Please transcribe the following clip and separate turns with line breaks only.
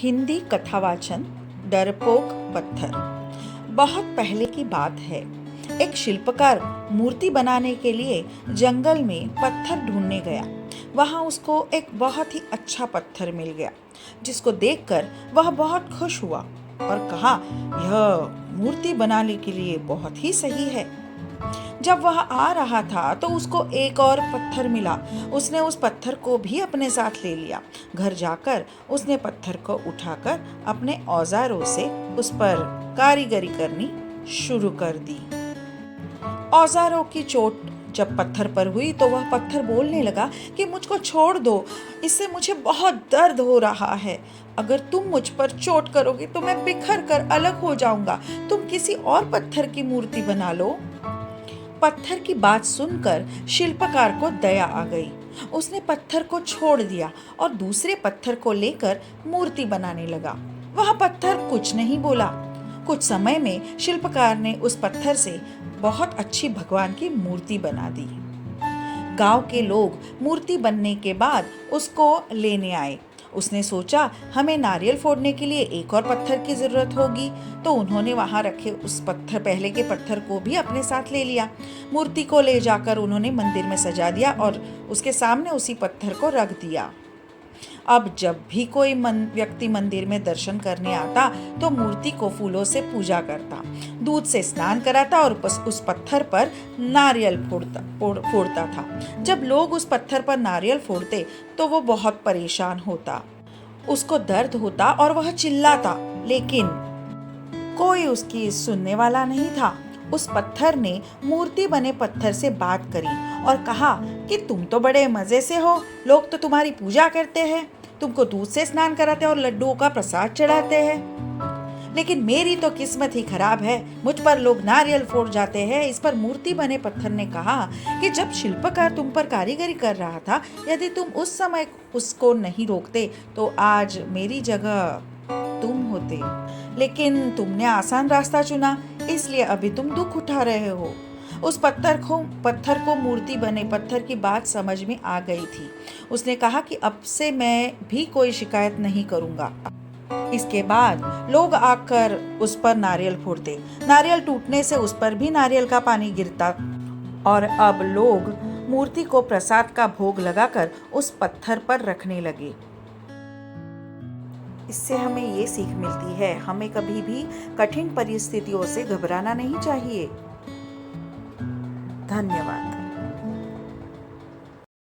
हिंदी कथावाचन डरपोक पत्थर। बहुत पहले की बात है। एक शिल्पकार मूर्ति बनाने के लिए जंगल में पत्थर ढूंढने गया। वहां उसको एक बहुत ही अच्छा पत्थर मिल गया, जिसको देखकर वह बहुत खुश हुआ और कहा, यह मूर्ति बनाने के लिए बहुत ही सही है। जब वह आ रहा था तो उसको एक और पत्थर मिला। उसने उस पत्थर को भी अपने साथ ले लिया। घर जाकर उसने पत्थर को उठाकर अपने औजारों से उस पर कारीगरी करनी शुरू कर दी। औजारों की चोट जब पत्थर पर हुई तो वह पत्थर बोलने लगा कि मुझको छोड़ दो, इससे मुझे बहुत दर्द हो रहा है। अगर तुम मुझ पर चोट करोगे तो मैं बिखर कर अलग हो जाऊंगा। तुम किसी और पत्थर की मूर्ति बना लो। पत्थर की बात सुनकर शिल्पकार को दया आ गई। उसने पत्थर को छोड़ दिया और दूसरे पत्थर को लेकर मूर्ति बनाने लगा। वह पत्थर कुछ नहीं बोला। कुछ समय में शिल्पकार ने उस पत्थर से बहुत अच्छी भगवान की मूर्ति बना दी। गांव के लोग मूर्ति बनने के बाद उसको लेने आए। उसने सोचा, हमें नारियल फोड़ने के लिए एक और पत्थर की जरूरत होगी, तो उन्होंने वहां रखे उस पहले के पत्थर को भी अपने साथ ले लिया। मूर्ति को ले जाकर उन्होंने मंदिर में सजा दिया और उसके सामने उसी पत्थर को रख दिया। अब जब भी कोई व्यक्ति मंदिर में दर्शन करने आता तो मूर्ति को फूलों से पूजा करता, दूध से स्नान कराता और उस पत्थर पर नारियल फोड़ता था। जब लोग उस पत्थर पर नारियल फोड़ते तो वो बहुत परेशान होता, उसको दर्द होता और वह चिल्लाता, लेकिन कोई उसकी सुनने वाला नहीं था। उस पत्थर ने मूर्ति बने पत्थर से बात करी और कहा कि तुम तो बड़े मजे से हो, लोग तो तुम्हारी पूजा करते हैं, तुमको दूध से स्नान कराते और लड्डुओं का प्रसाद चढ़ाते हैं, लेकिन मेरी तो किस्मत ही खराब है, मुझ पर लोग नारियल फोड़ जाते हैं। इस पर मूर्ति बने पत्थर ने कहा कि जब शिल्पकार तुम पर कारीगरी कर रहा था, यदि तुम उस समय उसको नहीं रोकते तो आज मेरी जगह तुम होते, लेकिन तुमने आसान रास्ता चुना, इसलिए अभी तुम दुख उठा रहे हो। उस पत्थर को मूर्ति बने पत्थर की बात समझ में आ गई थी। उसने कहा कि अब से मैं भी कोई शिकायत नहीं करूंगा। इसके बाद लोग आकर उस पर नारियल फोड़ते, नारियल टूटने से उस पर भी नारियल का पानी गिरता और अब लोग मूर्ति को प्रसाद का भोग लगाकर उस पत्थर पर रखने लगे। इससे हमें ये सीख मिलती है, हमें कभी भी कठिन परिस्थितियों से घबराना नहीं चाहिए। धन्यवाद।